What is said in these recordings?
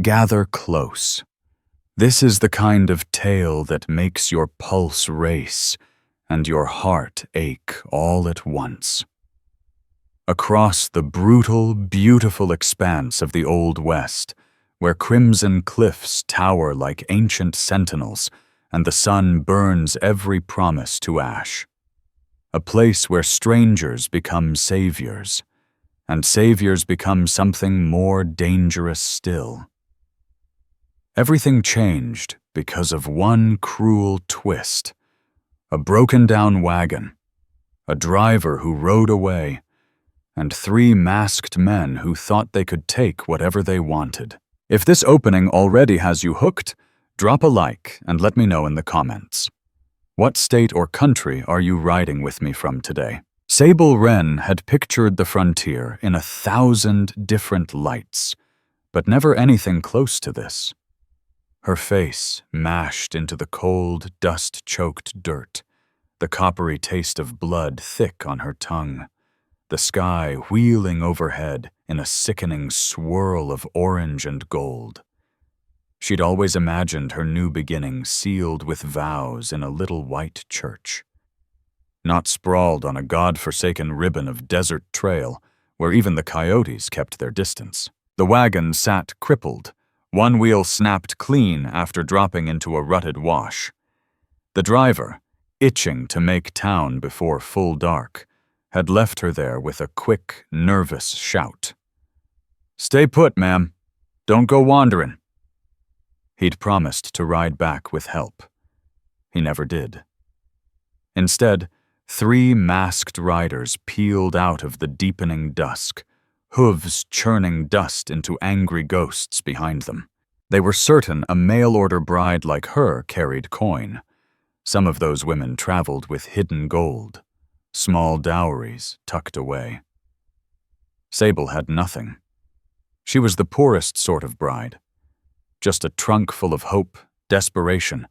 Gather close. This is the kind of tale that makes your pulse race and your heart ache all at once. Across the brutal, beautiful expanse of the Old West, where crimson cliffs tower like ancient sentinels and the sun burns every promise to ash. A place where strangers become saviors, and saviors become something more dangerous still. Everything changed because of one cruel twist. A broken-down wagon, a driver who rode away, and 3 masked men who thought they could take whatever they wanted. If this opening already has you hooked, drop a like and let me know in the comments. What state or country are you riding with me from today? Sable Wren had pictured the frontier in 1,000 different lights, but never anything close to this. Her face mashed into the cold, dust-choked dirt, the coppery taste of blood thick on her tongue, the sky wheeling overhead in a sickening swirl of orange and gold. She'd always imagined her new beginning sealed with vows in a little white church, not sprawled on a god-forsaken ribbon of desert trail where even the coyotes kept their distance. The wagon sat crippled. One wheel snapped clean after dropping into a rutted wash. The driver, itching to make town before full dark, had left her there with a quick, nervous shout. "Stay put, ma'am. Don't go wandering." He'd promised to ride back with help. He never did. Instead, 3 masked riders peeled out of the deepening dusk, hooves churning dust into angry ghosts behind them. They were certain a mail-order bride like her carried coin. Some of those women traveled with hidden gold, small dowries tucked away. Sable had nothing. She was the poorest sort of bride, just a trunk full of hope, desperation,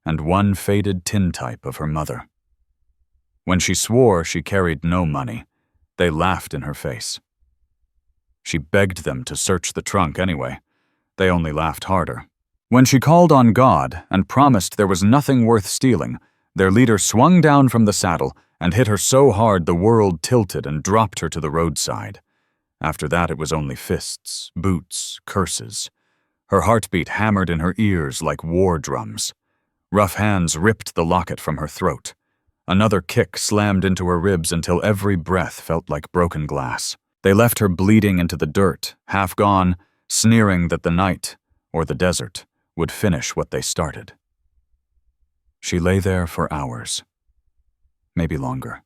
and one faded tintype of her mother. When she swore she carried no money, they laughed in her face. She begged them to search the trunk anyway. They only laughed harder. When she called on God and promised there was nothing worth stealing, their leader swung down from the saddle and hit her so hard the world tilted and dropped her to the roadside. After that it was only fists, boots, curses. Her heartbeat hammered in her ears like war drums. Rough hands ripped the locket from her throat. Another kick slammed into her ribs until every breath felt like broken glass. They left her bleeding into the dirt, half gone, sneering that the night, or the desert, would finish what they started. She lay there for hours, maybe longer.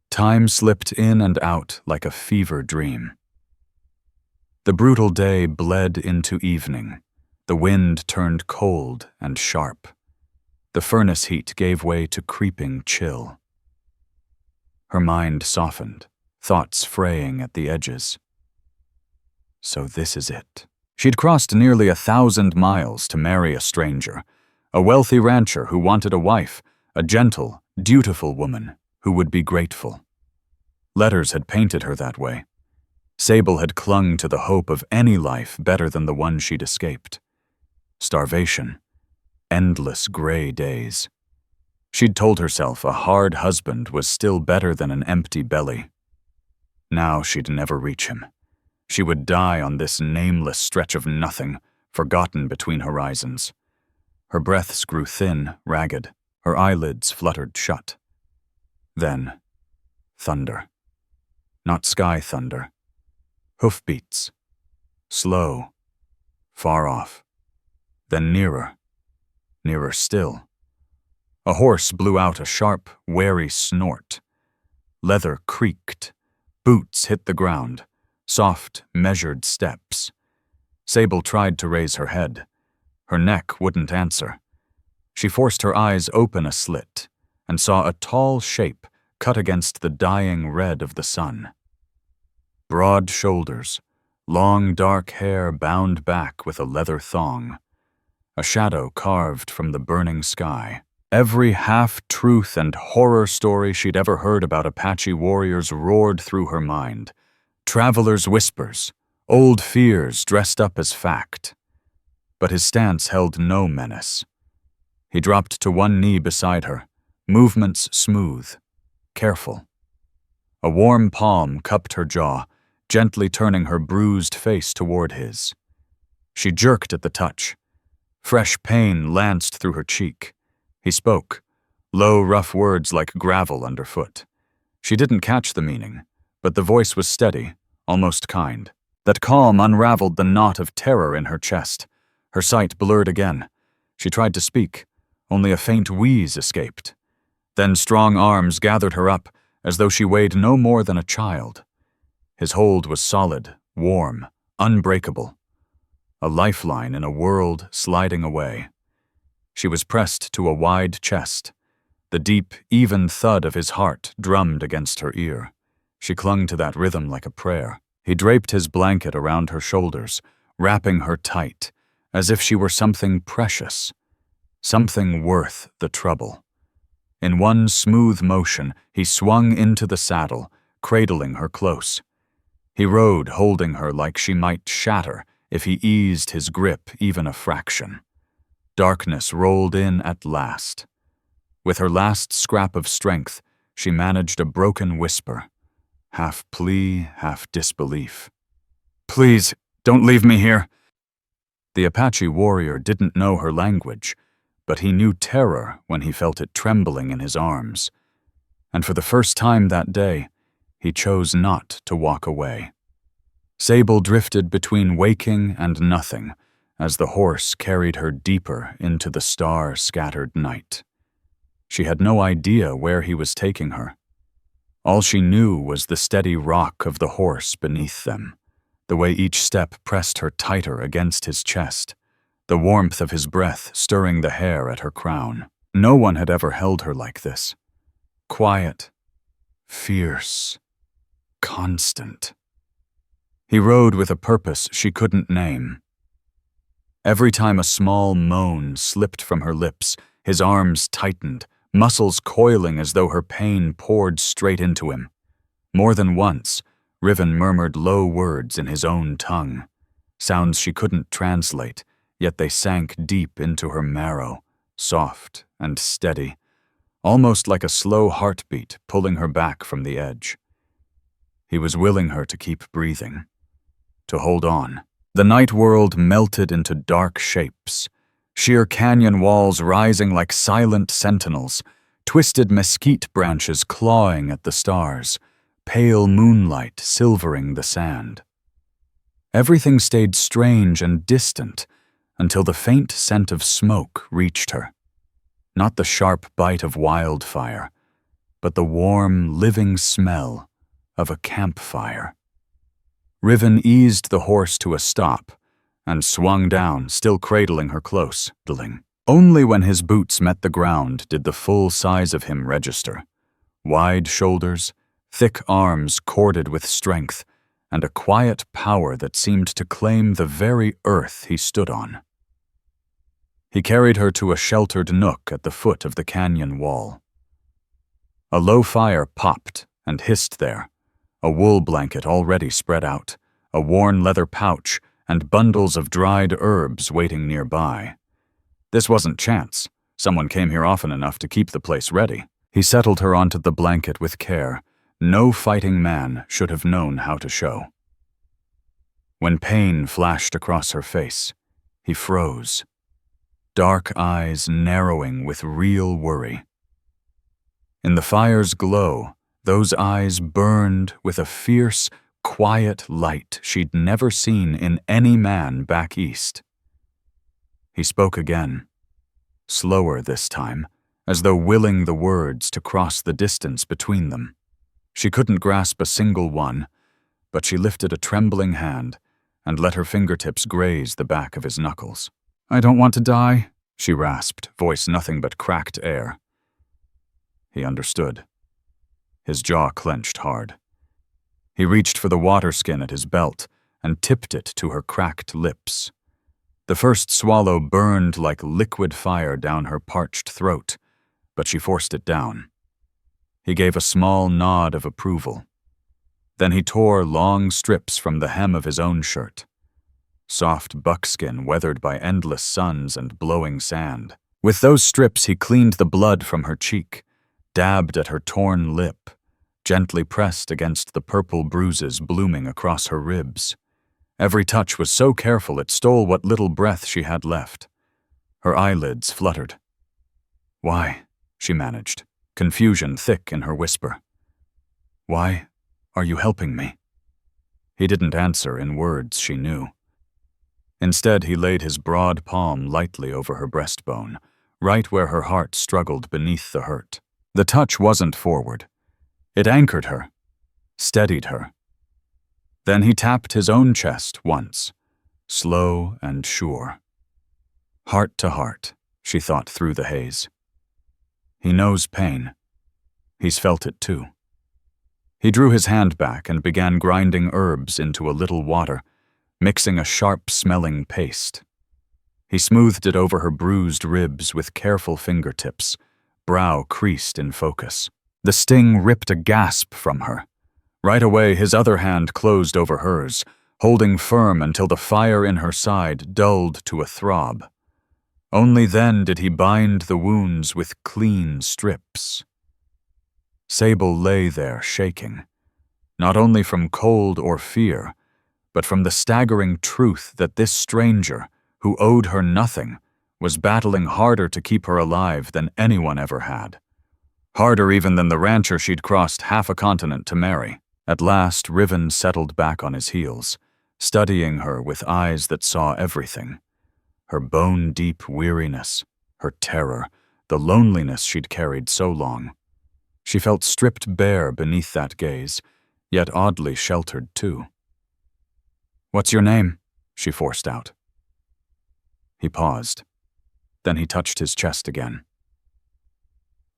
Time slipped in and out like a fever dream. The brutal day bled into evening. The wind turned cold and sharp. The furnace heat gave way to creeping chill. Her mind softened, thoughts fraying at the edges. So this is it. She'd crossed nearly 1,000 miles to marry a stranger, a wealthy rancher who wanted a wife, a gentle, dutiful woman who would be grateful. Letters had painted her that way. Sable had clung to the hope of any life better than the one she'd escaped. Starvation, endless gray days. She'd told herself a hard husband was still better than an empty belly. Now she'd never reach him. She would die on this nameless stretch of nothing, forgotten between horizons. Her breaths grew thin, ragged. Her eyelids fluttered shut. Then, thunder. Not sky thunder. Hoofbeats. Slow. Far off. Then nearer. Nearer still. A horse blew out a sharp, wary snort. Leather creaked. Boots hit the ground. Soft, measured steps. Sable tried to raise her head. Her neck wouldn't answer. She forced her eyes open a slit and saw a tall shape cut against the dying red of the sun. Broad shoulders, long dark hair bound back with a leather thong. A shadow carved from the burning sky. Every half-truth and horror story she'd ever heard about Apache warriors roared through her mind. Travelers' whispers, old fears dressed up as fact. But his stance held no menace. He dropped to one knee beside her, movements smooth, careful. A warm palm cupped her jaw, gently turning her bruised face toward his. She jerked at the touch. Fresh pain lanced through her cheek. He spoke, low, rough words like gravel underfoot. She didn't catch the meaning, but the voice was steady, almost kind. That calm unraveled the knot of terror in her chest. Her sight blurred again. She tried to speak. Only a faint wheeze escaped. Then strong arms gathered her up, as though she weighed no more than a child. His hold was solid, warm, unbreakable. A lifeline in a world sliding away. She was pressed to a wide chest. The deep, even thud of his heart drummed against her ear. She clung to that rhythm like a prayer. He draped his blanket around her shoulders, wrapping her tight, as if she were something precious, something worth the trouble. In one smooth motion, he swung into the saddle, cradling her close. He rode, holding her like she might shatter if he eased his grip even a fraction. Darkness rolled in at last. With her last scrap of strength, she managed a broken whisper, half plea, half disbelief. "Please, don't leave me here." The Apache warrior didn't know her language, but he knew terror when he felt it trembling in his arms. And for the first time that day, he chose not to walk away. Sable drifted between waking and nothing as the horse carried her deeper into the star-scattered night. She had no idea where he was taking her. All she knew was the steady rock of the horse beneath them, the way each step pressed her tighter against his chest, the warmth of his breath stirring the hair at her crown. No one had ever held her like this. Quiet, fierce, constant. He rode with a purpose she couldn't name. Every time a small moan slipped from her lips, his arms tightened, muscles coiling as though her pain poured straight into him. More than once, Riven murmured low words in his own tongue, sounds she couldn't translate, yet they sank deep into her marrow, soft and steady, almost like a slow heartbeat pulling her back from the edge. He was willing her to keep breathing, to hold on. The night world melted into dark shapes, sheer canyon walls rising like silent sentinels, twisted mesquite branches clawing at the stars, pale moonlight silvering the sand. Everything stayed strange and distant until the faint scent of smoke reached her. Not the sharp bite of wildfire, but the warm, living smell of a campfire. Riven eased the horse to a stop and swung down, still cradling her close. Only when his boots met the ground did the full size of him register. Wide shoulders, thick arms corded with strength, and a quiet power that seemed to claim the very earth he stood on. He carried her to a sheltered nook at the foot of the canyon wall. A low fire popped and hissed there, a wool blanket already spread out, a worn leather pouch, and bundles of dried herbs waiting nearby. This wasn't chance. Someone came here often enough to keep the place ready. He settled her onto the blanket with care. No fighting man should have known how to show. When pain flashed across her face, he froze, dark eyes narrowing with real worry. In the fire's glow, those eyes burned with a fierce, quiet light she'd never seen in any man back east. He spoke again, slower this time, as though willing the words to cross the distance between them. She couldn't grasp a single one, but she lifted a trembling hand and let her fingertips graze the back of his knuckles. "I don't want to die," she rasped, voice nothing but cracked air. He understood. His jaw clenched hard. He reached for the water skin at his belt and tipped it to her cracked lips. The first swallow burned like liquid fire down her parched throat, but she forced it down. He gave a small nod of approval. Then he tore long strips from the hem of his own shirt. Soft buckskin weathered by endless suns and blowing sand. With those strips he cleaned the blood from her cheek, dabbed at her torn lip, gently pressed against the purple bruises blooming across her ribs. Every touch was so careful it stole what little breath she had left. Her eyelids fluttered. "Why?" she managed, confusion thick in her whisper. "Why are you helping me?" He didn't answer in words she knew. Instead, he laid his broad palm lightly over her breastbone, right where her heart struggled beneath the hurt. The touch wasn't forward. It anchored her, steadied her. Then he tapped his own chest once, slow and sure. Heart to heart, she thought through the haze. He knows pain. He's felt it too. He drew his hand back and began grinding herbs into a little water, mixing a sharp-smelling paste. He smoothed it over her bruised ribs with careful fingertips, brow creased in focus. The sting ripped a gasp from her. Right away, his other hand closed over hers, holding firm until the fire in her side dulled to a throb. Only then did he bind the wounds with clean strips. Sable lay there shaking, not only from cold or fear, but from the staggering truth that this stranger, who owed her nothing, was battling harder to keep her alive than anyone ever had. Harder even than the rancher she'd crossed half a continent to marry. At last, Riven settled back on his heels, studying her with eyes that saw everything. Her bone-deep weariness, her terror, the loneliness she'd carried so long. She felt stripped bare beneath that gaze, yet oddly sheltered too. "What's your name?" she forced out. He paused. Then he touched his chest again.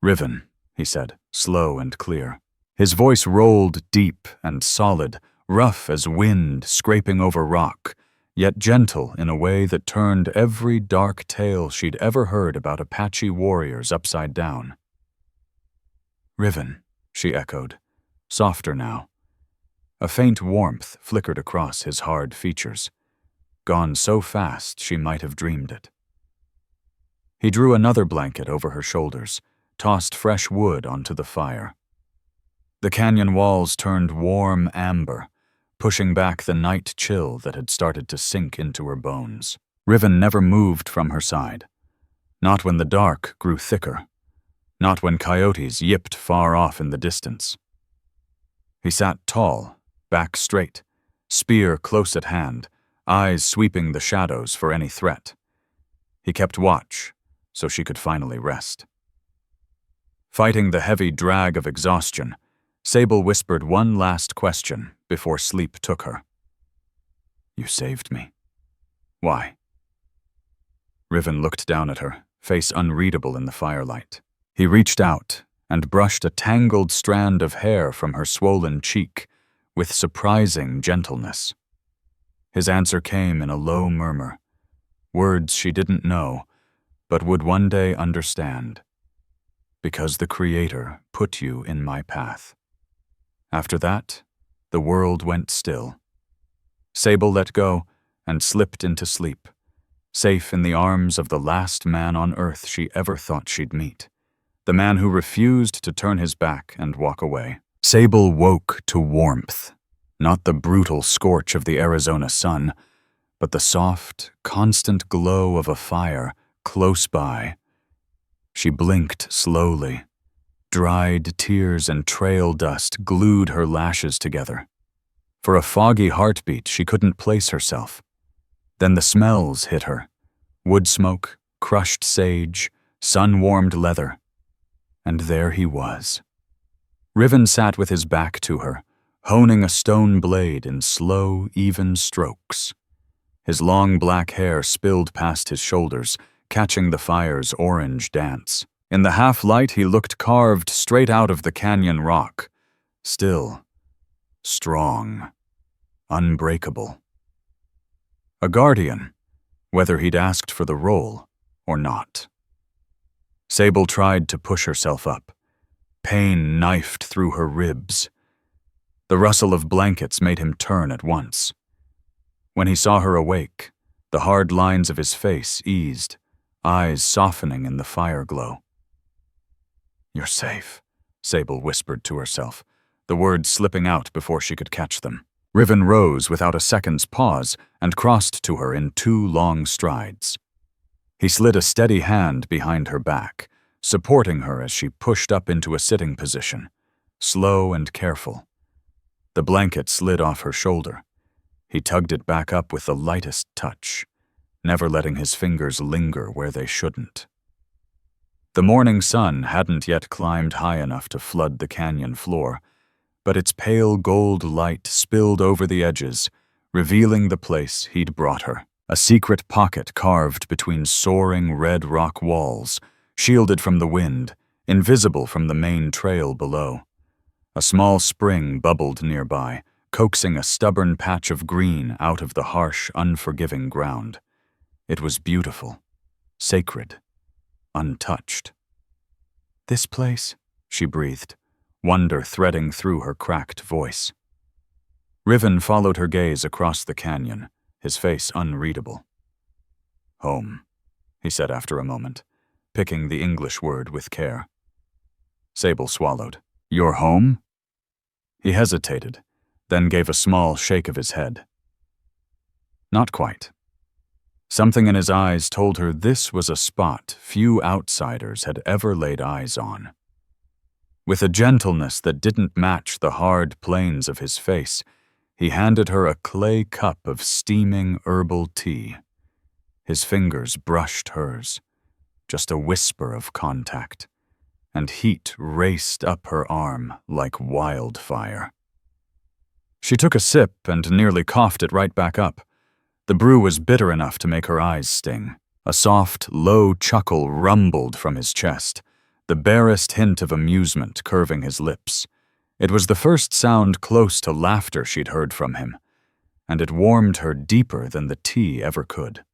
"Riven," he said, slow and clear. His voice rolled deep and solid, rough as wind scraping over rock, yet gentle in a way that turned every dark tale she'd ever heard about Apache warriors upside down. "Riven," she echoed, softer now. A faint warmth flickered across his hard features, gone so fast she might have dreamed it. He drew another blanket over her shoulders, tossed fresh wood onto the fire. The canyon walls turned warm amber, pushing back the night chill that had started to sink into her bones. Riven never moved from her side, not when the dark grew thicker, not when coyotes yipped far off in the distance. He sat tall, back straight, spear close at hand, eyes sweeping the shadows for any threat. He kept watch, so she could finally rest. Fighting the heavy drag of exhaustion, Sable whispered one last question before sleep took her. "You saved me. Why?" Riven looked down at her, face unreadable in the firelight. He reached out and brushed a tangled strand of hair from her swollen cheek with surprising gentleness. His answer came in a low murmur, words she didn't know, but would one day understand. "Because the Creator put you in my path." After that, the world went still. Sable let go and slipped into sleep, safe in the arms of the last man on earth she ever thought she'd meet, the man who refused to turn his back and walk away. Sable woke to warmth, not the brutal scorch of the Arizona sun, but the soft, constant glow of a fire close by. She blinked slowly. Dried tears and trail dust glued her lashes together. For a foggy heartbeat, she couldn't place herself. Then the smells hit her. Wood smoke, crushed sage, sun-warmed leather. And there he was. Riven sat with his back to her, honing a stone blade in slow, even strokes. His long black hair spilled past his shoulders, catching the fire's orange dance. In the half-light, he looked carved straight out of the canyon rock. Still, strong, unbreakable. A guardian, whether he'd asked for the role or not. Sable tried to push herself up. Pain knifed through her ribs. The rustle of blankets made him turn at once. When he saw her awake, the hard lines of his face eased, eyes softening in the fire glow. "You're safe," Sable whispered to herself, the words slipping out before she could catch them. Riven rose without a second's pause and crossed to her in 2 long strides. He slid a steady hand behind her back, supporting her as she pushed up into a sitting position, slow and careful. The blanket slid off her shoulder. He tugged it back up with the lightest touch, never letting his fingers linger where they shouldn't. The morning sun hadn't yet climbed high enough to flood the canyon floor, but its pale gold light spilled over the edges, revealing the place he'd brought her. A secret pocket carved between soaring red rock walls, shielded from the wind, invisible from the main trail below. A small spring bubbled nearby, coaxing a stubborn patch of green out of the harsh, unforgiving ground. It was beautiful, sacred, untouched. "This place?" she breathed, wonder threading through her cracked voice. Riven followed her gaze across the canyon, his face unreadable. "Home," he said after a moment, picking the English word with care. Sable swallowed. "Your home?" He hesitated, then gave a small shake of his head. Not quite. Something in his eyes told her this was a spot few outsiders had ever laid eyes on. With a gentleness that didn't match the hard planes of his face, he handed her a clay cup of steaming herbal tea. His fingers brushed hers, just a whisper of contact, and heat raced up her arm like wildfire. She took a sip and nearly coughed it right back up. The brew was bitter enough to make her eyes sting. A soft, low chuckle rumbled from his chest, the barest hint of amusement curving his lips. It was the first sound close to laughter she'd heard from him, and it warmed her deeper than the tea ever could.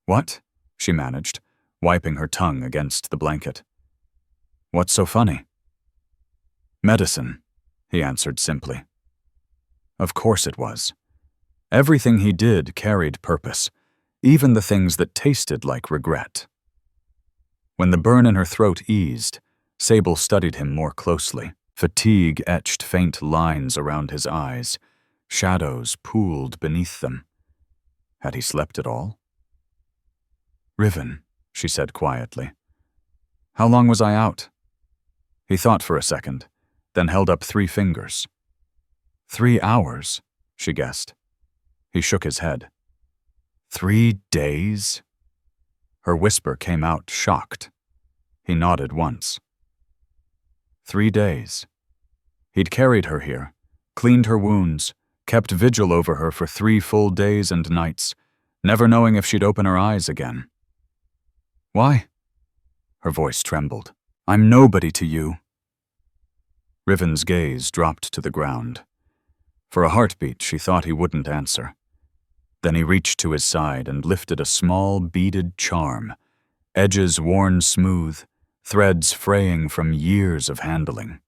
"What?" she managed, wiping her tongue against the blanket. "What's so funny?" "Medicine," he answered simply. Of course it was. Everything he did carried purpose, even the things that tasted like regret. When the burn in her throat eased, Sable studied him more closely. Fatigue etched faint lines around his eyes, shadows pooled beneath them. Had he slept at all? "Riven," she said quietly. "How long was I out?" He thought for a second, then held up 3 fingers. 3 hours, she guessed. He shook his head. 3 days? Her whisper came out shocked. He nodded once. 3 days. He'd carried her here, cleaned her wounds, kept vigil over her for 3 full days and nights, never knowing if she'd open her eyes again. "Why?" Her voice trembled. "I'm nobody to you." Riven's gaze dropped to the ground. For a heartbeat, she thought he wouldn't answer. Then he reached to his side and lifted a small beaded charm, edges worn smooth, threads fraying from years of handling.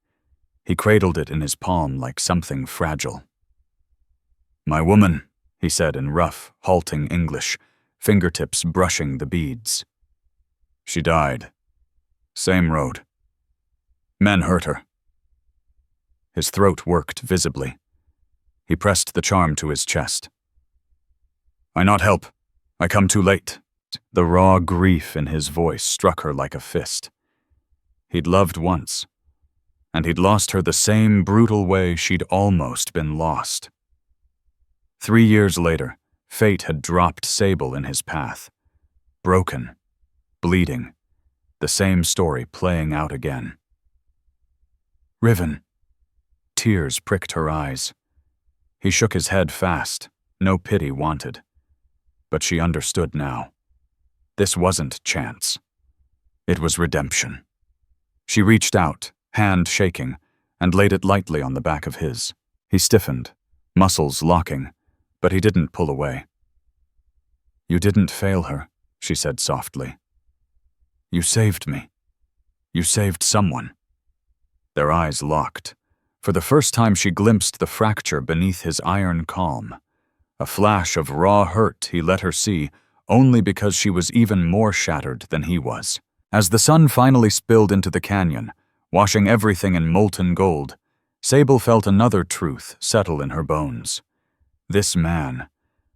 He cradled it in his palm like something fragile. "My woman," he said in rough, halting English, fingertips brushing the beads. "She died. Same road. Men hurt her." His throat worked visibly. He pressed the charm to his chest. "I not help. I come too late." The raw grief in his voice struck her like a fist. He'd loved once, and he'd lost her the same brutal way she'd almost been lost. 3 years later, fate had dropped Sable in his path. Broken, bleeding, the same story playing out again. "Riven." Tears pricked her eyes. He shook his head fast, no pity wanted. But she understood now. This wasn't chance. It was redemption. She reached out, hand shaking, and laid it lightly on the back of his. He stiffened, muscles locking, but he didn't pull away. "You didn't fail her," she said softly. "You saved me. You saved someone." Their eyes locked, For the first time she glimpsed the fracture beneath his iron calm. A flash of raw hurt he let her see, only because she was even more shattered than he was. As the sun finally spilled into the canyon, washing everything in molten gold, Sable felt another truth settle in her bones. This man,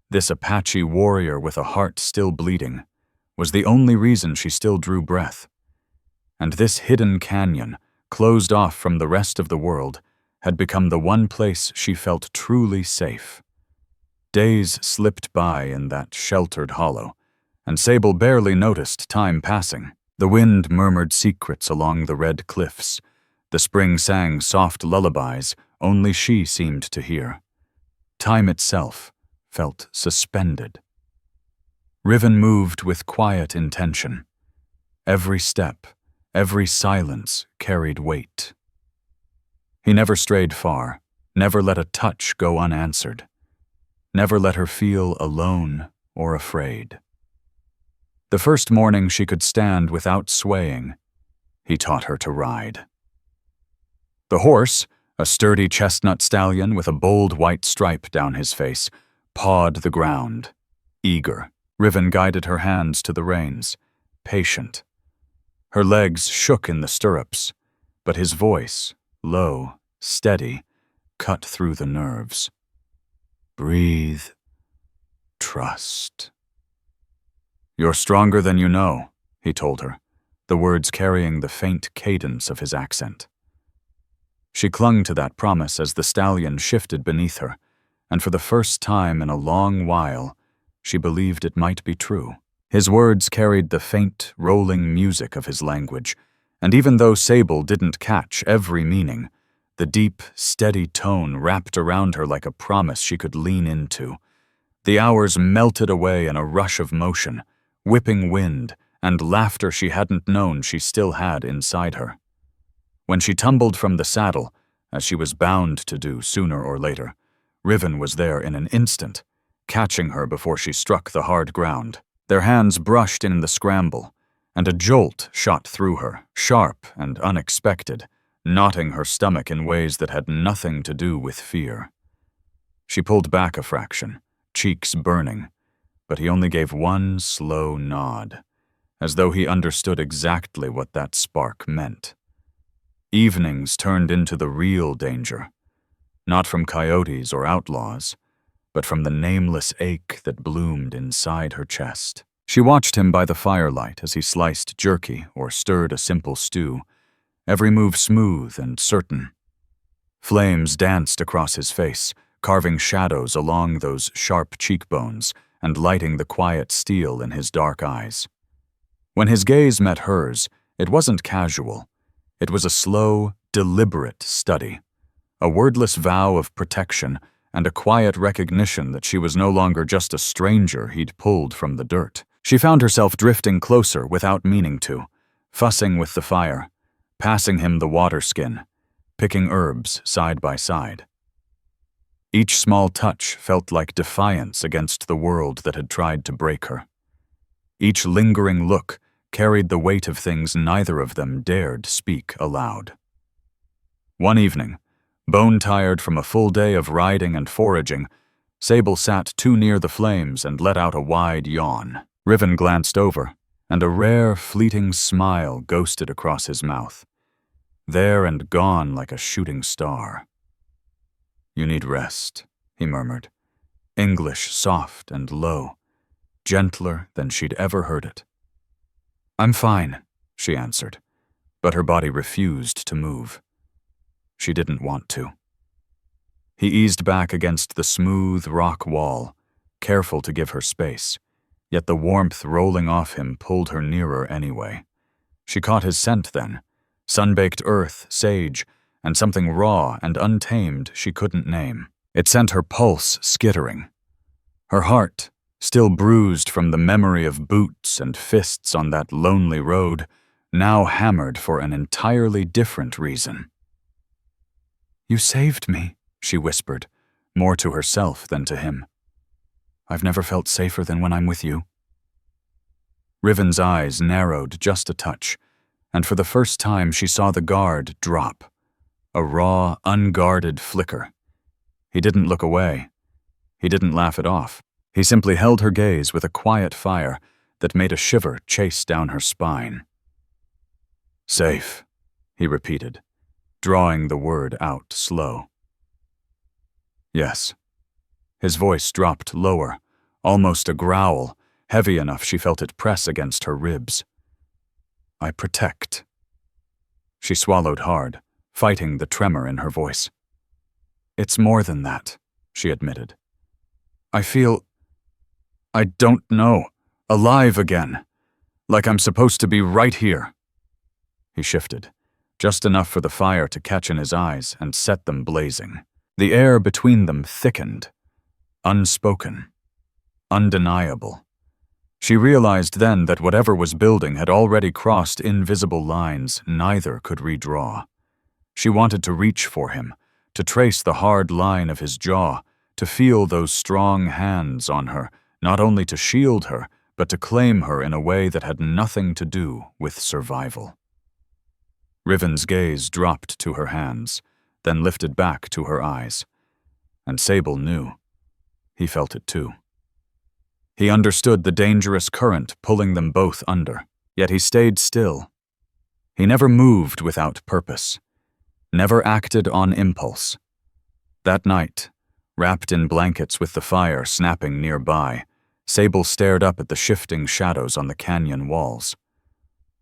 this Apache warrior with a heart still bleeding, was the only reason she still drew breath. And this hidden canyon, closed off from the rest of the world, had become the one place she felt truly safe. Days slipped by in that sheltered hollow, and Sable barely noticed time passing. The wind murmured secrets along the red cliffs. The spring sang soft lullabies only she seemed to hear. Time itself felt suspended. Riven moved with quiet intention. Every step, every silence carried weight. He never strayed far, never let a touch go unanswered, never let her feel alone or afraid. The first morning she could stand without swaying, he taught her to ride. The horse, a sturdy chestnut stallion with a bold white stripe down his face, pawed the ground, eager. Riven guided her hands to the reins, patient. Her legs shook in the stirrups, but his voice, low, steady, cut through the nerves. Breathe. Trust. You're stronger than you know, he told her, the words carrying the faint cadence of his accent. She clung to that promise as the stallion shifted beneath her, and for the first time in a long while, she believed it might be true. His words carried the faint, rolling music of his language, and even though Sable didn't catch every meaning, the deep, steady tone wrapped around her like a promise she could lean into. The hours melted away in a rush of motion, whipping wind and laughter she hadn't known she still had inside her. When she tumbled from the saddle, as she was bound to do sooner or later, Riven was there in an instant, catching her before she struck the hard ground. Their hands brushed in the scramble, and a jolt shot through her, sharp and unexpected, knotting her stomach in ways that had nothing to do with fear. She pulled back a fraction, cheeks burning, but he only gave one slow nod, as though he understood exactly what that spark meant. Evenings turned into the real danger, not from coyotes or outlaws, but from the nameless ache that bloomed inside her chest. She watched him by the firelight as he sliced jerky or stirred a simple stew, every move smooth and certain. Flames danced across his face, carving shadows along those sharp cheekbones and lighting the quiet steel in his dark eyes. When his gaze met hers, it wasn't casual. It was a slow, deliberate study, a wordless vow of protection and a quiet recognition that she was no longer just a stranger he'd pulled from the dirt. She found herself drifting closer without meaning to, fussing with the fire, passing him the water skin, picking herbs side by side. Each small touch felt like defiance against the world that had tried to break her. Each lingering look carried the weight of things neither of them dared speak aloud. One evening, bone-tired from a full day of riding and foraging, Sable sat too near the flames and let out a wide yawn. Riven glanced over, and a rare, fleeting smile ghosted across his mouth. There and gone like a shooting star. You need rest, he murmured, English soft and low, gentler than she'd ever heard it. I'm fine, she answered, but her body refused to move. She didn't want to. He eased back against the smooth rock wall, careful to give her space, yet the warmth rolling off him pulled her nearer anyway. She caught his scent then, sun-baked earth, sage, and something raw and untamed she couldn't name. It sent her pulse skittering. Her heart, still bruised from the memory of boots and fists on that lonely road, now hammered for an entirely different reason. You saved me, she whispered, more to herself than to him. I've never felt safer than when I'm with you. Riven's eyes narrowed just a touch, and for the first time she saw the guard drop, A raw, unguarded flicker. He didn't look away. He didn't laugh it off. He simply held her gaze with a quiet fire that made a shiver chase down her spine. "Safe," he repeated, drawing the word out slow. "Yes." His voice dropped lower, almost a growl, heavy enough she felt it press against her ribs. "I protect." She swallowed hard, fighting the tremor in her voice. "It's more than that," she admitted. I don't know, alive again, like I'm supposed to be right here." He shifted, just enough for the fire to catch in his eyes and set them blazing. The air between them thickened, unspoken, undeniable. She realized then that whatever was building had already crossed invisible lines neither could redraw. She wanted to reach for him, to trace the hard line of his jaw, to feel those strong hands on her, not only to shield her, but to claim her in a way that had nothing to do with survival. Riven's gaze dropped to her hands, then lifted back to her eyes. And Sable knew. He felt it too. He understood the dangerous current pulling them both under, yet he stayed still. He never moved without purpose, never acted on impulse. That night, wrapped in blankets with the fire snapping nearby, Sable stared up at the shifting shadows on the canyon walls.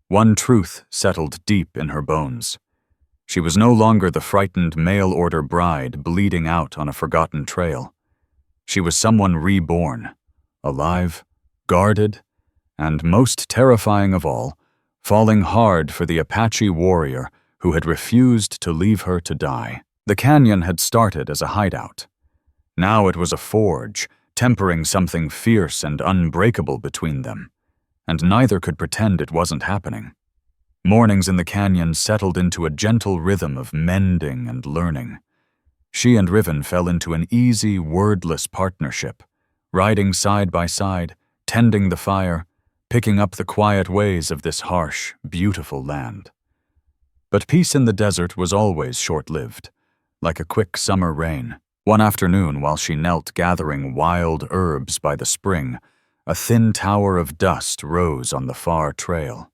One truth settled deep in her bones. She was no longer the frightened mail-order bride bleeding out on a forgotten trail. She was someone reborn, alive, guarded, and most terrifying of all, falling hard for the Apache warrior who had refused to leave her to die. The canyon had started as a hideout. Now it was a forge, tempering something fierce and unbreakable between them, and neither could pretend it wasn't happening. Mornings in the canyon settled into a gentle rhythm of mending and learning. She and Riven fell into an easy, wordless partnership, riding side by side, tending the fire, picking up the quiet ways of this harsh, beautiful land. But peace in the desert was always short-lived, like a quick summer rain. One afternoon, while she knelt gathering wild herbs by the spring, a thin tower of dust rose on the far trail.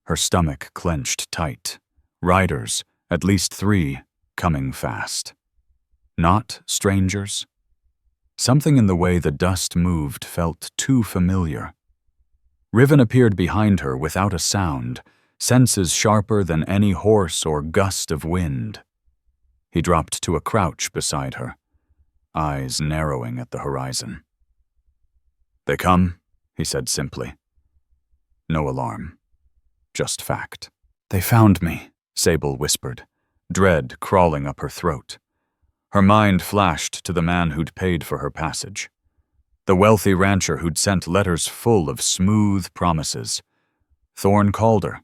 Her stomach clenched tight. Riders, at least 3, coming fast. Not strangers. Something in the way the dust moved felt too familiar. Riven appeared behind her without a sound, senses sharper than any horse or gust of wind. He dropped to a crouch beside her, eyes narrowing at the horizon. "They come," he said simply. No alarm, just fact. "They found me," Sable whispered, dread crawling up her throat. Her mind flashed to the man who'd paid for her passage. The wealthy rancher who'd sent letters full of smooth promises. Thorne Calder.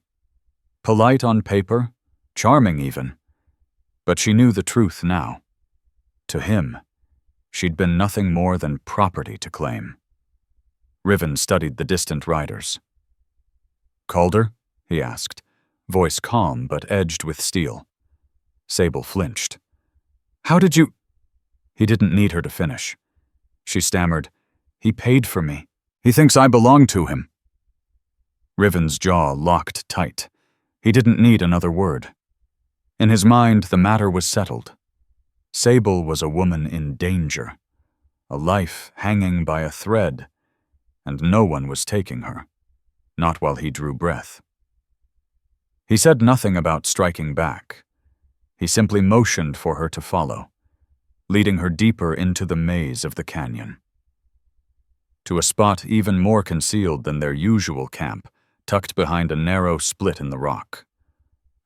Polite on paper, charming even. But she knew the truth now. To him, she'd been nothing more than property to claim. Riven studied the distant riders. "Calder?" he asked, voice calm but edged with steel. Sable flinched. "How did you—" He didn't need her to finish. She stammered, "He paid for me. He thinks I belong to him." Riven's jaw locked tight. He didn't need another word. In his mind, the matter was settled. Sable was a woman in danger, a life hanging by a thread, and no one was taking her, not while he drew breath. He said nothing about striking back. He simply motioned for her to follow, leading her deeper into the maze of the canyon. To a spot even more concealed than their usual camp, tucked behind a narrow split in the rock.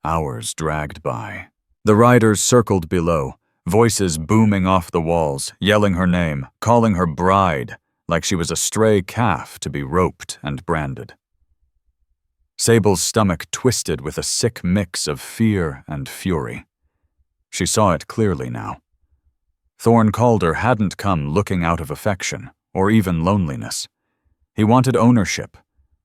Hours dragged by. The riders circled below, voices booming off the walls, yelling her name, calling her bride, like she was a stray calf to be roped and branded. Sable's stomach twisted with a sick mix of fear and fury. She saw it clearly now. Thorne Calder hadn't come looking out of affection, or even loneliness. He wanted ownership,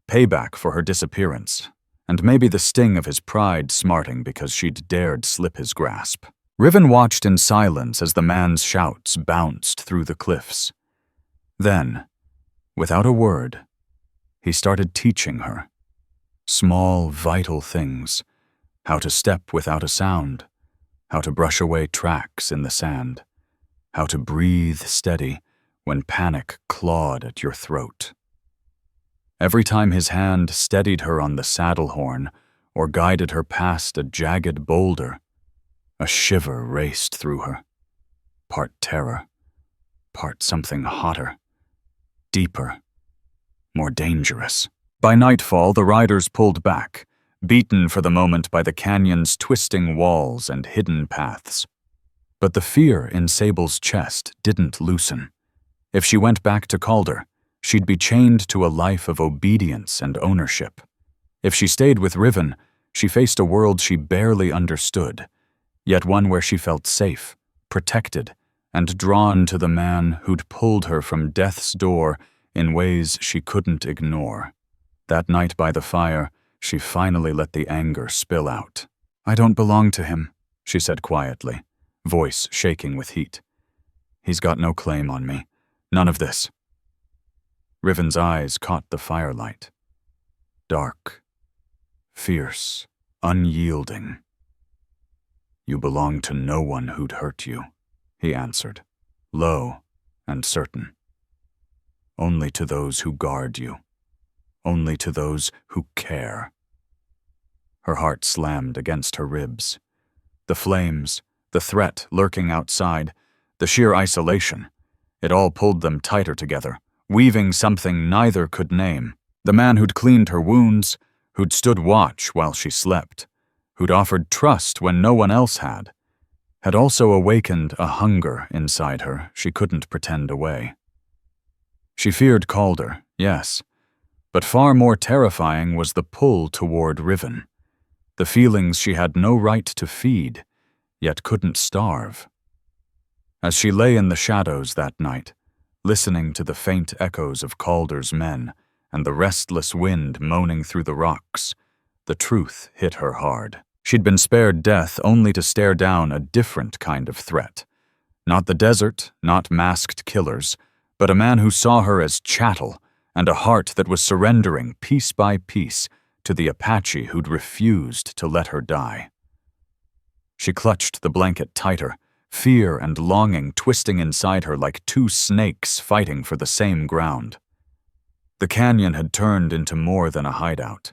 payback for her disappearance, and maybe the sting of his pride smarting because she'd dared slip his grasp. Riven watched in silence as the man's shouts bounced through the cliffs. Then, without a word, he started teaching her. Small, vital things. How to step without a sound. How to brush away tracks in the sand. How to breathe steady when panic clawed at your throat. Every time his hand steadied her on the saddle horn or guided her past a jagged boulder, a shiver raced through her. Part terror, part something hotter, deeper, more dangerous. By nightfall, the riders pulled back, beaten for the moment by the canyon's twisting walls and hidden paths. But the fear in Sable's chest didn't loosen. If she went back to Calder, she'd be chained to a life of obedience and ownership. If she stayed with Riven, she faced a world she barely understood, yet one where she felt safe, protected, and drawn to the man who'd pulled her from death's door in ways she couldn't ignore. That night by the fire, she finally let the anger spill out. "I don't belong to him," she said quietly, voice shaking with heat. "He's got no claim on me. None of this." Riven's eyes caught the firelight. Dark, fierce, unyielding. "You belong to no one who'd hurt you," he answered, low and certain. "Only to those who guard you. Only to those who care." Her heart slammed against her ribs. The flames, the threat lurking outside, the sheer isolation, it all pulled them tighter together, weaving something neither could name. The man who'd cleaned her wounds, who'd stood watch while she slept, who'd offered trust when no one else had also awakened a hunger inside her she couldn't pretend away. She feared Calder, yes, but far more terrifying was the pull toward Riven, the feelings she had no right to feed, yet couldn't starve. As she lay in the shadows that night, listening to the faint echoes of Calder's men and the restless wind moaning through the rocks, the truth hit her hard. She'd been spared death only to stare down a different kind of threat. Not the desert, not masked killers, but a man who saw her as chattel and a heart that was surrendering piece by piece to the Apache who'd refused to let her die. She clutched the blanket tighter, fear and longing twisting inside her like two snakes fighting for the same ground. The canyon had turned into more than a hideout.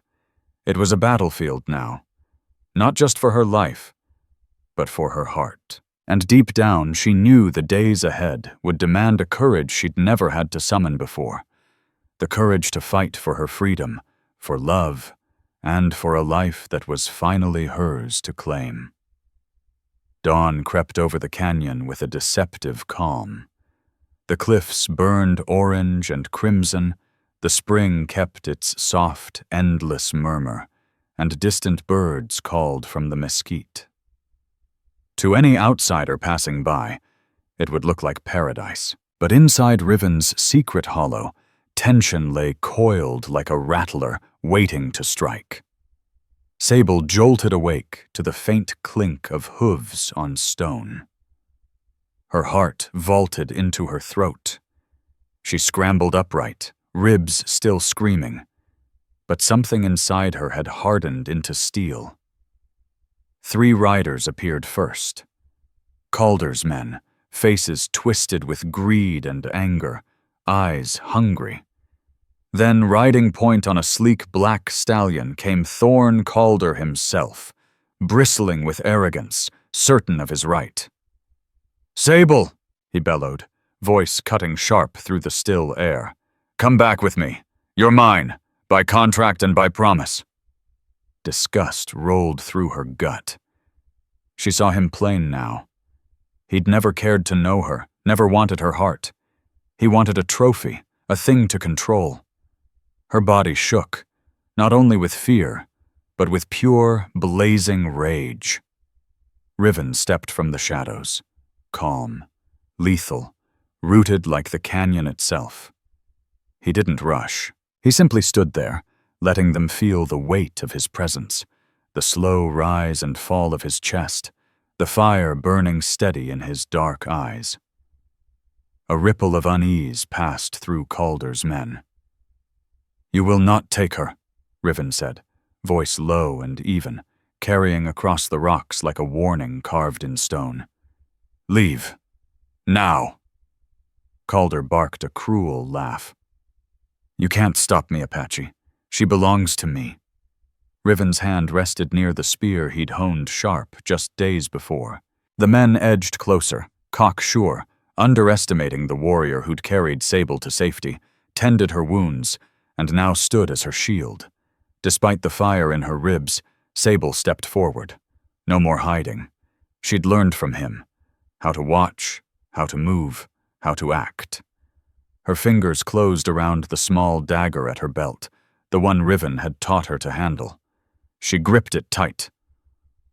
It was a battlefield now, not just for her life, but for her heart. And deep down, she knew the days ahead would demand a courage she'd never had to summon before. The courage to fight for her freedom, for love, and for a life that was finally hers to claim. Dawn crept over the canyon with a deceptive calm. The cliffs burned orange and crimson, the spring kept its soft, endless murmur, and distant birds called from the mesquite. To any outsider passing by, it would look like paradise, but inside Riven's secret hollow, tension lay coiled like a rattler waiting to strike. Sable jolted awake to the faint clink of hooves on stone. Her heart vaulted into her throat. She scrambled upright, ribs still screaming, but something inside her had hardened into steel. 3 riders appeared first. Calder's men, faces twisted with greed and anger, eyes hungry. Then, riding point on a sleek black stallion, came Thorne Calder himself, bristling with arrogance, certain of his right. "Sable," he bellowed, voice cutting sharp through the still air. "Come back with me. You're mine, by contract and by promise." Disgust rolled through her gut. She saw him plain now. He'd never cared to know her, never wanted her heart. He wanted a trophy, a thing to control. Her body shook, not only with fear, but with pure, blazing rage. Riven stepped from the shadows, calm, lethal, rooted like the canyon itself. He didn't rush. He simply stood there, letting them feel the weight of his presence, the slow rise and fall of his chest, the fire burning steady in his dark eyes. A ripple of unease passed through Calder's men. "You will not take her," Riven said, voice low and even, carrying across the rocks like a warning carved in stone. "Leave. Now." Calder barked a cruel laugh. "You can't stop me, Apache. She belongs to me." Riven's hand rested near the spear he'd honed sharp just days before. The men edged closer, cocksure, underestimating the warrior who'd carried Sable to safety, tended her wounds, and now stood as her shield. Despite the fire in her ribs, Sable stepped forward. No more hiding. She'd learned from him how to watch, how to move, how to act. Her fingers closed around the small dagger at her belt, the one Riven had taught her to handle. She gripped it tight.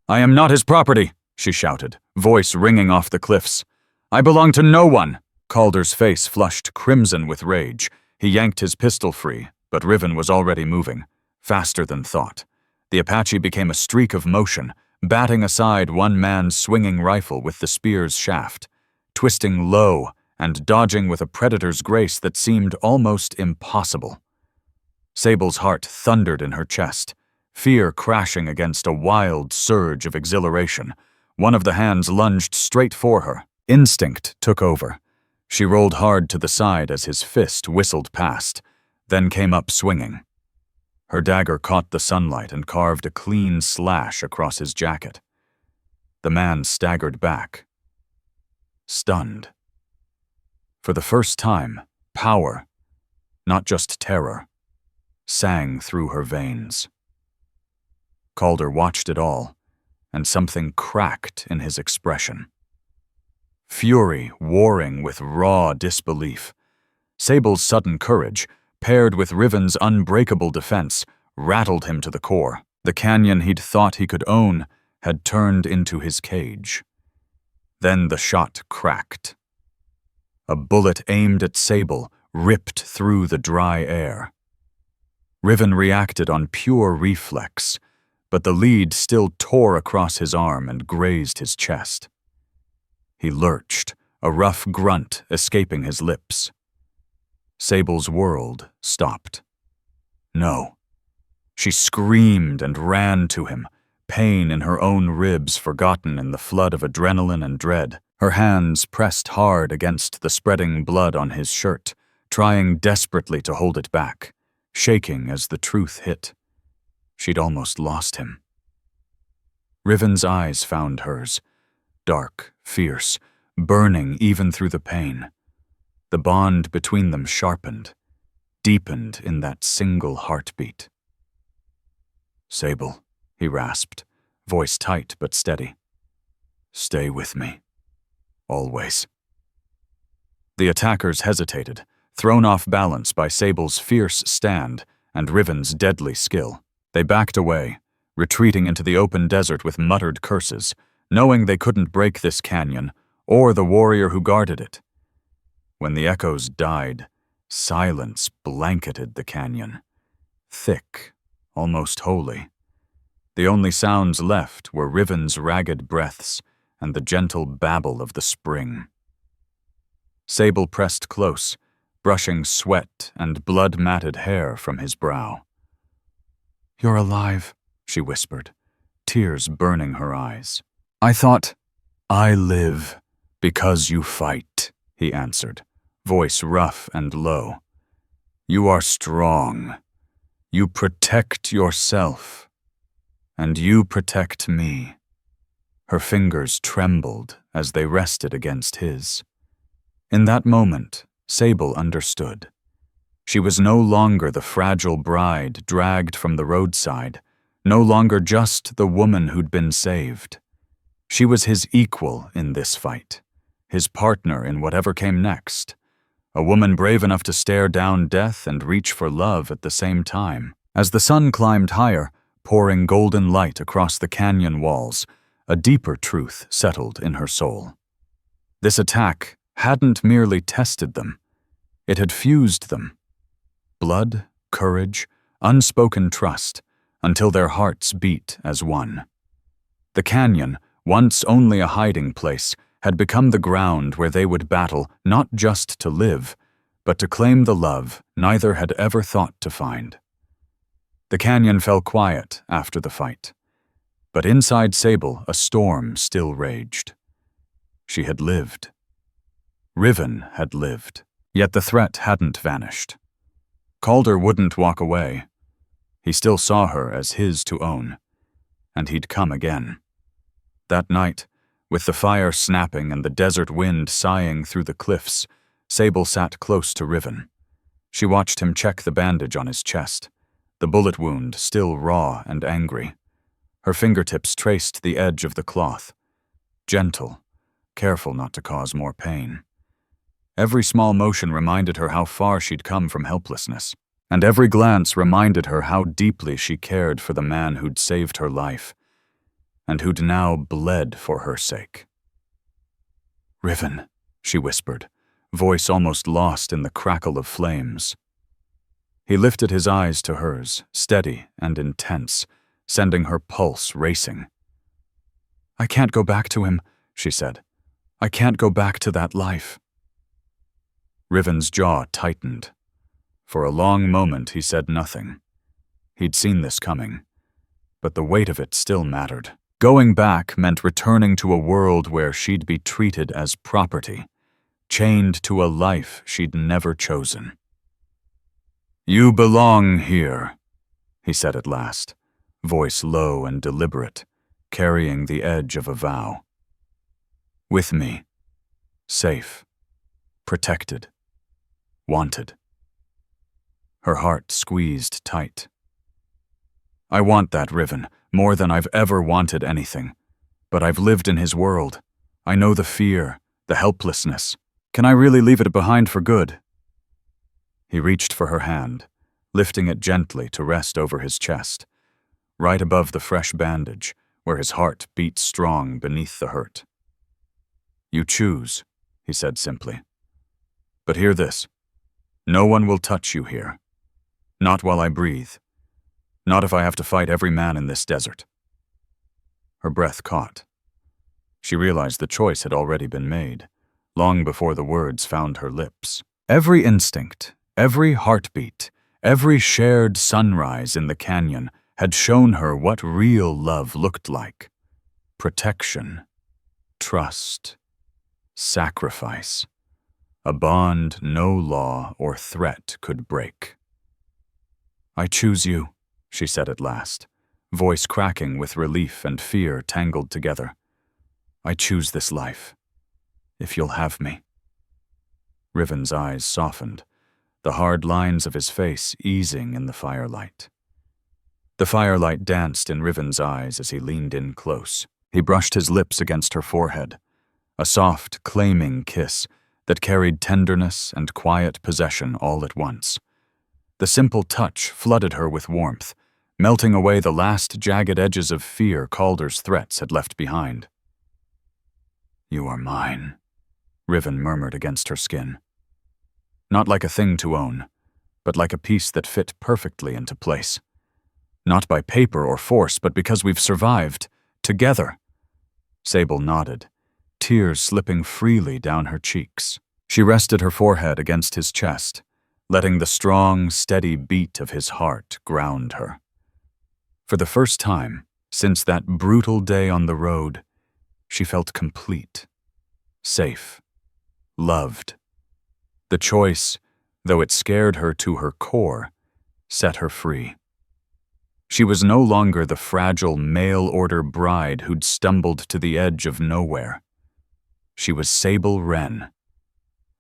"I am not his property," she shouted, voice ringing off the cliffs. "I belong to no one." Calder's face flushed crimson with rage. He yanked his pistol free, but Riven was already moving, faster than thought. The Apache became a streak of motion, batting aside one man's swinging rifle with the spear's shaft, twisting low and dodging with a predator's grace that seemed almost impossible. Sable's heart thundered in her chest, fear crashing against a wild surge of exhilaration. One of the hands lunged straight for her. Instinct took over. She rolled hard to the side as his fist whistled past, then came up swinging. Her dagger caught the sunlight and carved a clean slash across his jacket. The man staggered back, stunned. For the first time, power, not just terror, sang through her veins. Calder watched it all, and something cracked in his expression. Fury warring with raw disbelief. Sable's sudden courage, paired with Riven's unbreakable defense, rattled him to the core. The canyon he'd thought he could own had turned into his cage. Then the shot cracked. A bullet aimed at Sable ripped through the dry air. Riven reacted on pure reflex, but the lead still tore across his arm and grazed his chest. He lurched, a rough grunt escaping his lips. Sable's world stopped. No. She screamed and ran to him, pain in her own ribs forgotten in the flood of adrenaline and dread. Her hands pressed hard against the spreading blood on his shirt, trying desperately to hold it back, shaking as the truth hit. She'd almost lost him. Riven's eyes found hers, dark, fierce, burning even through the pain. The bond between them sharpened, deepened in that single heartbeat. "Sable," he rasped, voice tight but steady. "Stay with me. Always." The attackers hesitated, thrown off balance by Sable's fierce stand and Riven's deadly skill. They backed away, retreating into the open desert with muttered curses, knowing they couldn't break this canyon or the warrior who guarded it. When the echoes died, silence blanketed the canyon, thick, almost holy. The only sounds left were Riven's ragged breaths and the gentle babble of the spring. Sable pressed close, brushing sweat and blood-matted hair from his brow. "You're alive," she whispered, tears burning her eyes. "I live because you fight," he answered, voice rough and low. "You are strong. You protect yourself. And you protect me." Her fingers trembled as they rested against his. In that moment, Sable understood. She was no longer the fragile bride dragged from the roadside, no longer just the woman who'd been saved. She was his equal in this fight, his partner in whatever came next, a woman brave enough to stare down death and reach for love at the same time. As the sun climbed higher, pouring golden light across the canyon walls, a deeper truth settled in her soul. This attack hadn't merely tested them, it had fused them. Blood, courage, unspoken trust, until their hearts beat as one. The canyon, once only a hiding place, had become the ground where they would battle not just to live, but to claim the love neither had ever thought to find. The canyon fell quiet after the fight, but inside Sable a storm still raged. She had lived. Riven had lived, yet the threat hadn't vanished. Calder wouldn't walk away. He still saw her as his to own, and he'd come again. That night, with the fire snapping and the desert wind sighing through the cliffs, Sable sat close to Riven. She watched him check the bandage on his chest, the bullet wound still raw and angry. Her fingertips traced the edge of the cloth, gentle, careful not to cause more pain. Every small motion reminded her how far she'd come from helplessness, and every glance reminded her how deeply she cared for the man who'd saved her life, and who'd now bled for her sake. "Riven," she whispered, voice almost lost in the crackle of flames. He lifted his eyes to hers, steady and intense, sending her pulse racing. "I can't go back to him," she said. "I can't go back to that life." Riven's jaw tightened. For a long moment he said nothing. He'd seen this coming, but the weight of it still mattered. Going back meant returning to a world where she'd be treated as property, chained to a life she'd never chosen. "You belong here," he said at last, voice low and deliberate, carrying the edge of a vow. "With me, safe, protected, wanted." Her heart squeezed tight. "I want that, Riven, more than I've ever wanted anything. But I've lived in his world. I know the fear, the helplessness. Can I really leave it behind for good?" He reached for her hand, lifting it gently to rest over his chest, right above the fresh bandage, where his heart beat strong beneath the hurt. "You choose," he said simply. "But hear this. No one will touch you here. Not while I breathe. Not if I have to fight every man in this desert." Her breath caught. She realized the choice had already been made, long before the words found her lips. Every instinct, every heartbeat, every shared sunrise in the canyon had shown her what real love looked like. Protection, trust, sacrifice. A bond no law or threat could break. "I choose you," she said at last, voice cracking with relief and fear tangled together. "I choose this life, if you'll have me." Riven's eyes softened, the hard lines of his face easing in the firelight. The firelight danced in Riven's eyes as he leaned in close. He brushed his lips against her forehead, a soft, claiming kiss that carried tenderness and quiet possession all at once. The simple touch flooded her with warmth, melting away the last jagged edges of fear Calder's threats had left behind. "You are mine," Riven murmured against her skin. Not like a thing to own, but like a piece that fit perfectly into place. Not by paper or force, but because we've survived, together. Sable nodded, tears slipping freely down her cheeks. She rested her forehead against his chest, letting the strong, steady beat of his heart ground her. For the first time, since that brutal day on the road, she felt complete, safe, loved. The choice, though it scared her to her core, set her free. She was no longer the fragile mail-order bride who'd stumbled to the edge of nowhere. She was Sable Wren,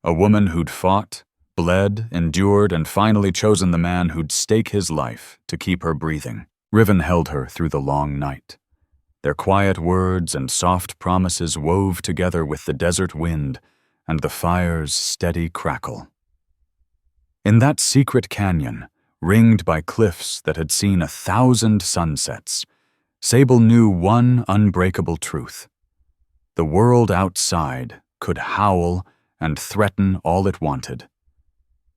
a woman who'd fought, bled, endured, and finally chosen the man who'd stake his life to keep her breathing. Riven held her through the long night. Their quiet words and soft promises wove together with the desert wind and the fire's steady crackle. In that secret canyon, ringed by cliffs that had seen 1,000 sunsets, Sable knew one unbreakable truth. The world outside could howl and threaten all it wanted.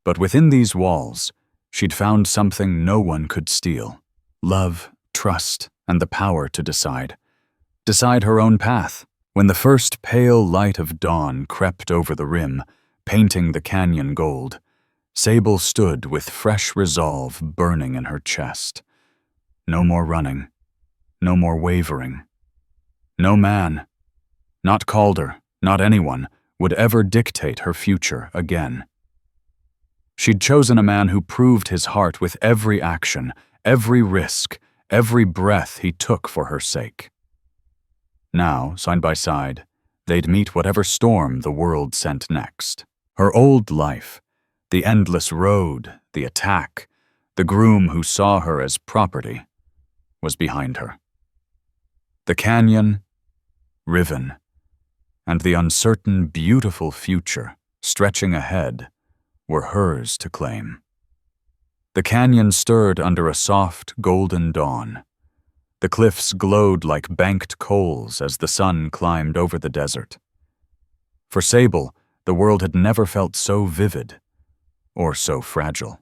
But within these walls, She'd found something no one could steal: love, trust, and the power to decide. Decide her own path. When the first pale light of dawn crept over the rim, painting the canyon gold, Sable stood with fresh resolve burning in her chest. No more running. No more wavering. No man, not Calder, not anyone, would ever dictate her future again. She'd chosen a man who proved his heart with every action, every risk, every breath he took for her sake. Now, side by side, they'd meet whatever storm the world sent next. Her old life, the endless road, the attack, the groom who saw her as property, was behind her. The canyon, Riven, and the uncertain, beautiful future stretching ahead were hers to claim. The canyon stirred under a soft, golden dawn. The cliffs glowed like banked coals as the sun climbed over the desert. For Sable, the world had never felt so vivid or so fragile.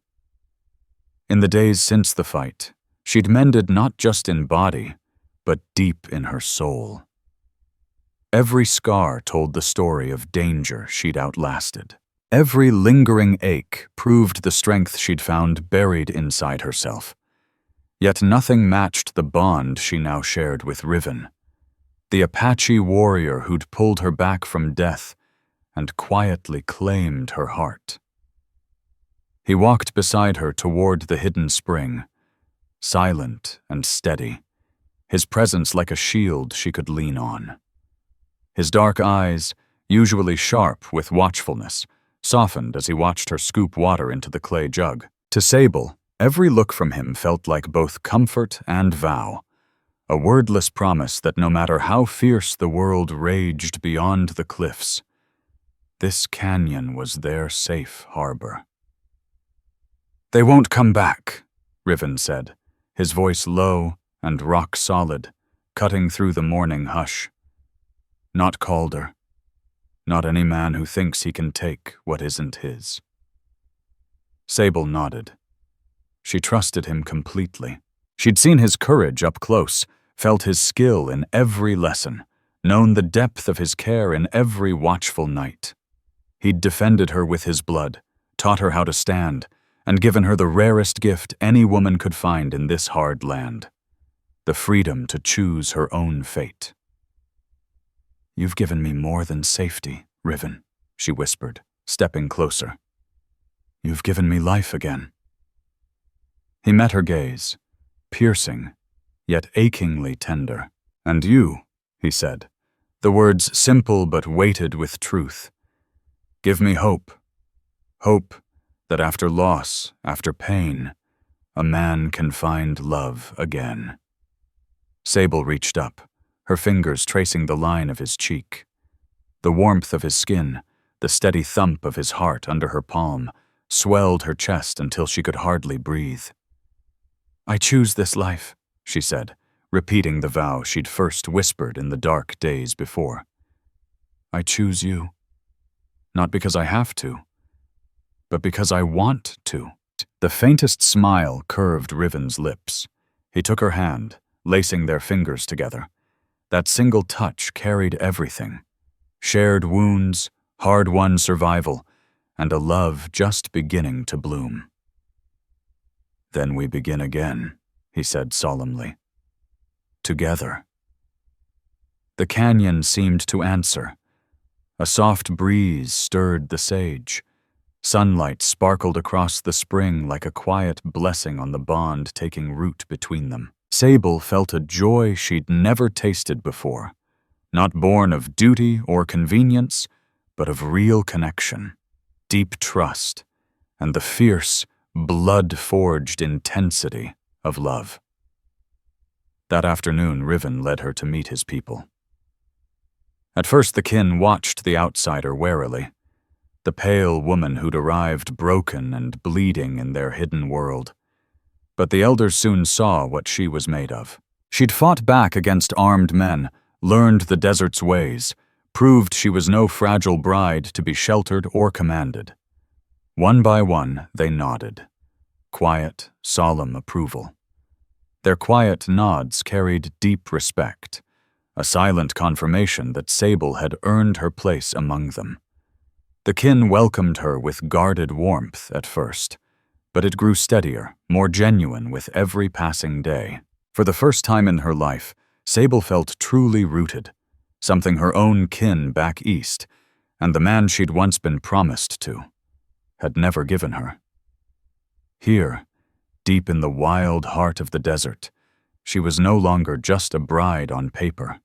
In the days since the fight, she'd mended not just in body, but deep in her soul. Every scar told the story of danger she'd outlasted. Every lingering ache proved the strength she'd found buried inside herself. Yet nothing matched the bond she now shared with Riven, the Apache warrior who'd pulled her back from death and quietly claimed her heart. He walked beside her toward the hidden spring, silent and steady, his presence like a shield she could lean on. His dark eyes, usually sharp with watchfulness, softened as he watched her scoop water into the clay jug. To Sable, every look from him felt like both comfort and vow, a wordless promise that no matter how fierce the world raged beyond the cliffs, this canyon was their safe harbor. "They won't come back," Riven said, his voice low and rock-solid, cutting through the morning hush. "Not Calder. Not any man who thinks he can take what isn't his." Sable nodded. She trusted him completely. She'd seen his courage up close, felt his skill in every lesson, known the depth of his care in every watchful night. He'd defended her with his blood, taught her how to stand, and given her the rarest gift any woman could find in this hard land: the freedom to choose her own fate. "You've given me more than safety, Riven," she whispered, stepping closer. "You've given me life again." He met her gaze, piercing, yet achingly tender. "And you," he said, the words simple but weighted with truth. "Give me hope. Hope that after loss, after pain, a man can find love again." Sable reached up, her fingers tracing the line of his cheek. The warmth of his skin, the steady thump of his heart under her palm, swelled her chest until she could hardly breathe. "I choose this life," she said, repeating the vow she'd first whispered in the dark days before. "I choose you. Not because I have to, but because I want to." The faintest smile curved Riven's lips. He took her hand, lacing their fingers together. That single touch carried everything: shared wounds, hard-won survival, and a love just beginning to bloom. "Then we begin again," he said solemnly. "Together." The canyon seemed to answer. A soft breeze stirred the sage. Sunlight sparkled across the spring like a quiet blessing on the bond taking root between them. Sable felt a joy she'd never tasted before, not born of duty or convenience, but of real connection, deep trust, and the fierce, blood-forged intensity of love. That afternoon, Riven led her to meet his people. At first, the kin watched the outsider warily, the pale woman who'd arrived broken and bleeding in their hidden world. But the elders soon saw what she was made of. She'd fought back against armed men, learned the desert's ways, proved she was no fragile bride to be sheltered or commanded. One by one, they nodded. quiet, solemn approval. Their quiet nods carried deep respect, a silent confirmation that Sable had earned her place among them. The kin welcomed her with guarded warmth at first, but it grew steadier, more genuine with every passing day. For the first time in her life, Sable felt truly rooted, something her own kin back east, and the man she'd once been promised to, had never given her. Here, deep in the wild heart of the desert, she was no longer just a bride on paper.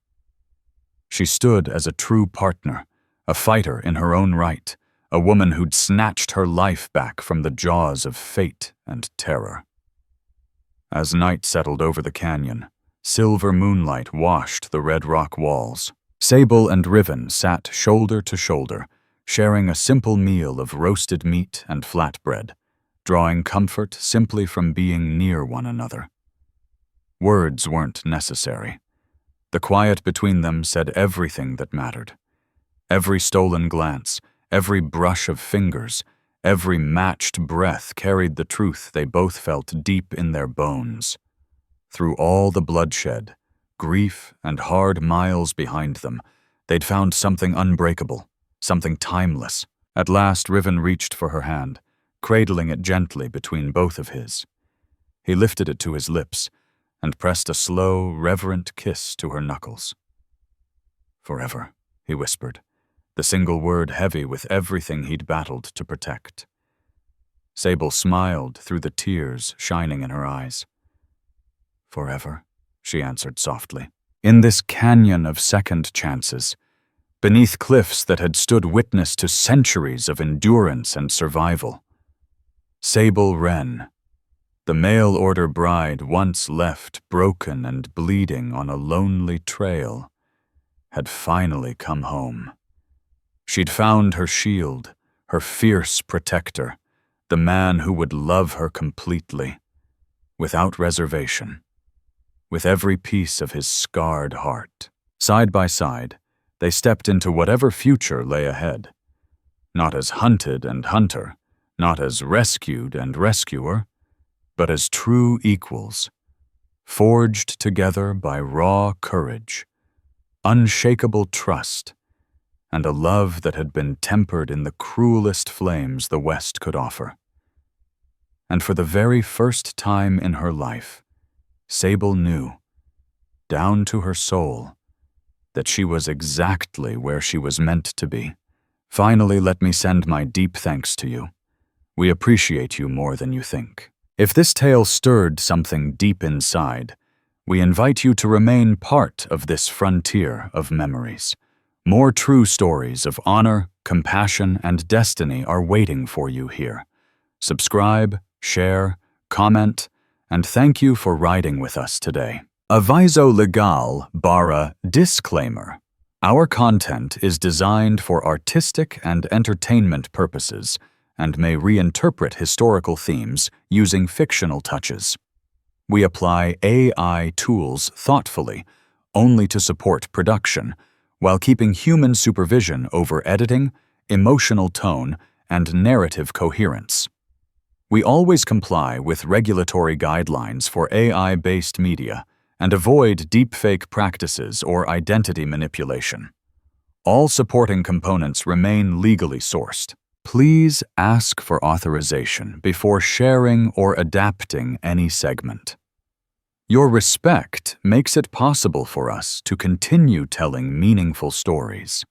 She stood as a true partner, a fighter in her own right, a woman who'd snatched her life back from the jaws of fate and terror. As night settled over the canyon, silver moonlight washed the red rock walls. Sable and Riven sat shoulder to shoulder, sharing a simple meal of roasted meat and flatbread, drawing comfort simply from being near one another. Words weren't necessary. The quiet between them said everything that mattered. Every stolen glance, every brush of fingers, every matched breath carried the truth they both felt deep in their bones. Through all the bloodshed, grief, and hard miles behind them, they'd found something unbreakable, something timeless. At last, Riven reached for her hand, cradling it gently between both of his. He lifted it to his lips and pressed a slow, reverent kiss to her knuckles. "Forever," he whispered, the single word heavy with everything he'd battled to protect. Sable smiled through the tears shining in her eyes. "Forever," she answered softly. In this canyon of second chances, beneath cliffs that had stood witness to centuries of endurance and survival, Sable Wren, the mail-order bride once left broken and bleeding on a lonely trail, had finally come home. She'd found her shield, her fierce protector, the man who would love her completely, without reservation, with every piece of his scarred heart. Side by side, they stepped into whatever future lay ahead, not as hunted and hunter, not as rescued and rescuer, but as true equals, forged together by raw courage, unshakable trust, and a love that had been tempered in the cruelest flames the West could offer. And for the very first time in her life, Sable knew, down to her soul, that she was exactly where she was meant to be. Finally, let me send my deep thanks to you. We appreciate you more than you think. If this tale stirred something deep inside, we invite you to remain part of this frontier of memories. More true stories of honor, compassion, and destiny are waiting for you here. Subscribe, share, comment, and thank you for riding with us today. Aviso legal barra disclaimer. Our content is designed for artistic and entertainment purposes and may reinterpret historical themes using fictional touches. We apply AI tools thoughtfully, only to support production, while keeping human supervision over editing, emotional tone, and narrative coherence. We always comply with regulatory guidelines for AI-based media and avoid deepfake practices or identity manipulation. All supporting components remain legally sourced. Please ask for authorization before sharing or adapting any segment. Your respect makes it possible for us to continue telling meaningful stories.